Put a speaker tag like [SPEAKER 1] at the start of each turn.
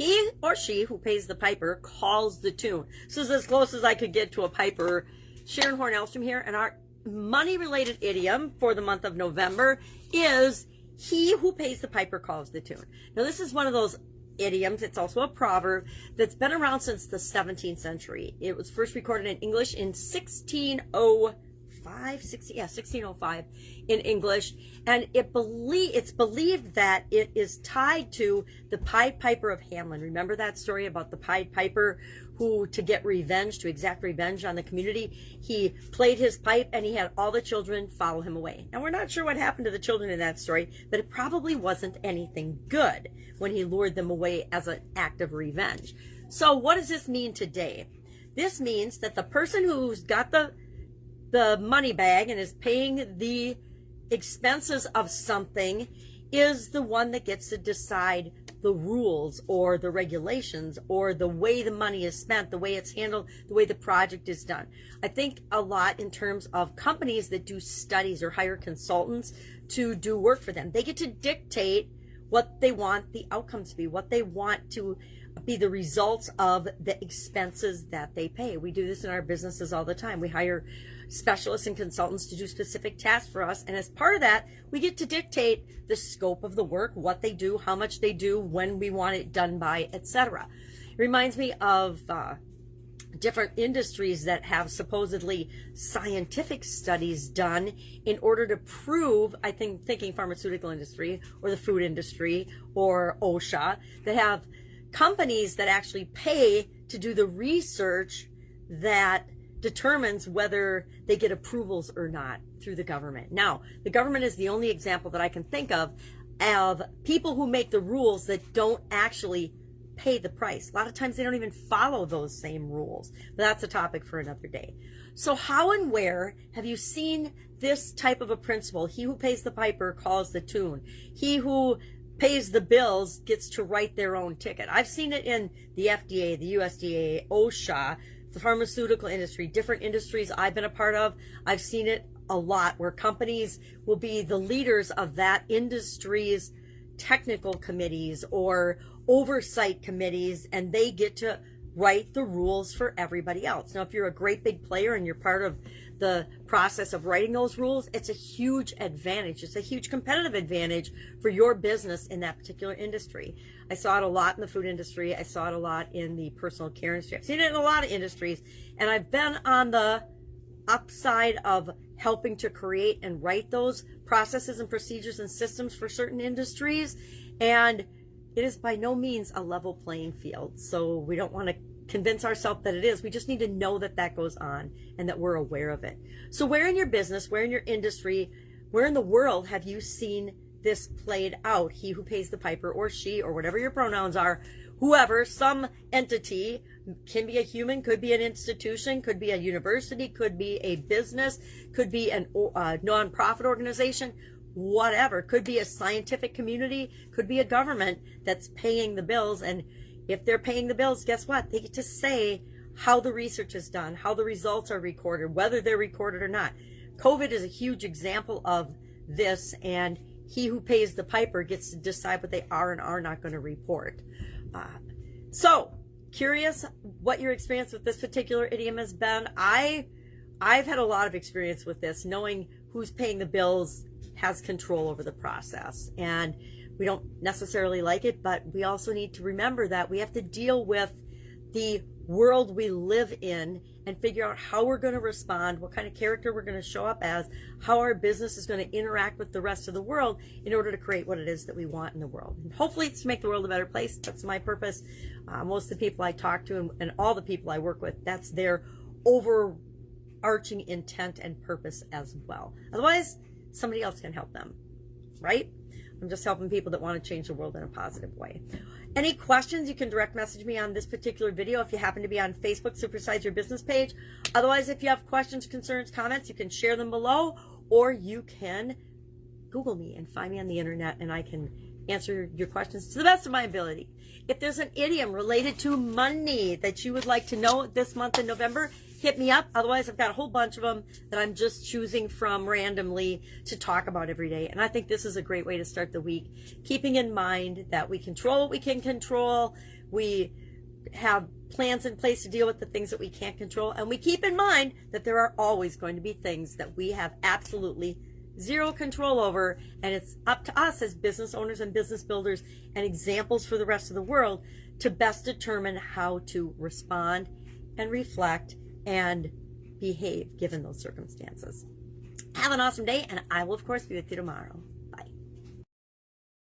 [SPEAKER 1] He or she who pays the piper calls the tune. This is as close as I could get to a piper. Sharon Horne-Ellstrom here, and our money-related idiom for the month of November is he who pays the piper calls the tune. Now, this is one of those idioms. It's also a proverb that's been around since the 17th century. It was first recorded in English in 1605 in English, and it's believed that it is tied to the Pied Piper of Hamelin. Remember that story about the Pied Piper who, to get revenge, to exact revenge on the community, he played his pipe and he had all the children follow him away. Now, we're not sure what happened to the children in that story, but it probably wasn't anything good when he lured them away as an act of revenge. So what does this mean today? This means that the person who's got the money bag and is paying the expenses of something is the one that gets to decide the rules or the regulations or the way the money is spent, the way it's handled, the way the project is done. I think a lot in terms of companies that do studies or hire consultants to do work for them. They get to dictate what they want the outcomes to be, what they want to be the results of the expenses that they pay. We do this in our businesses all the time. We hire specialists and consultants to do specific tasks for us, and as part of that, we get to dictate the scope of the work, what they do, how much they do, when we want it done by, etc. It reminds me of different industries that have supposedly scientific studies done in order to prove, I think, thinking pharmaceutical industry or the food industry or OSHA, that have companies that actually pay to do the research that determines whether they get approvals or not through the government. Now, the government is the only example that I can think of people who make the rules that don't actually pay the price. A lot of times they don't even follow those same rules. But that's a topic for another day. So how and where have you seen this type of a principle? He who pays the piper calls the tune. He who pays the bills gets to write their own ticket. I've seen it in the FDA, the USDA, OSHA, the pharmaceutical industry, different industries I've been a part of. I've seen it a lot where companies will be the leaders of that industry's technical committees or oversight committees, and they get to write the rules for everybody else. Now, if you're a great big player and you're part of the process of writing those rules, it's a huge advantage. It's a huge competitive advantage for your business in that particular industry. I saw it a lot in the food industry. I saw it a lot in the personal care industry. I've seen it in a lot of industries, and I've been on the upside of helping to create and write those processes and procedures and systems for certain industries, and it is by no means a level playing field. So we don't want to convince ourselves that it is. We just need to know that that goes on and that we're aware of it. So where in your business, where in your industry, where in the world have you seen this played out? He who pays the piper, or she, or whatever your pronouns are, whoever, some entity, can be a human, could be an institution, could be a university, could be a business, could be a nonprofit organization, whatever, could be a scientific community, could be a government that's paying the bills. And if they're paying the bills, guess what? They get to say how the research is done, how the results are recorded, whether they're recorded or not. COVID is a huge example of this, and he who pays the piper gets to decide what they are and are not going to report. So, curious what your experience with this particular idiom has been. I've had a lot of experience with this. Knowing who's paying the bills has control over the process, and we don't necessarily like it, but we also need to remember that we have to deal with the world we live in and figure out how we're going to respond, what kind of character we're going to show up as, how our business is going to interact with the rest of the world in order to create what it is that we want in the world. And hopefully it's to make the world a better place. That's my purpose. Most of the people I talk to and all the people I work with, that's their overarching intent and purpose as well. Otherwise, somebody else can help them, right? I'm just helping people that want to change the world in a positive way. Any questions, you can direct message me on this particular video if you happen to be on Facebook, Supersize Your Business page. Otherwise, if you have questions, concerns, comments, you can share them below, or you can Google me and find me on the internet, and I can answer your questions to the best of my ability. If there's an idiom related to money that you would like to know this month in November, hit me up. Otherwise, I've got a whole bunch of them that I'm just choosing from randomly to talk about every day. And I think this is a great way to start the week, keeping in mind that we control what we can control. We have plans in place to deal with the things that we can't control. And we keep in mind that there are always going to be things that we have absolutely zero control over. And it's up to us as business owners and business builders and examples for the rest of the world to best determine how to respond and reflect and behave given those circumstances. Have an awesome day, and I will, of course, be with you tomorrow.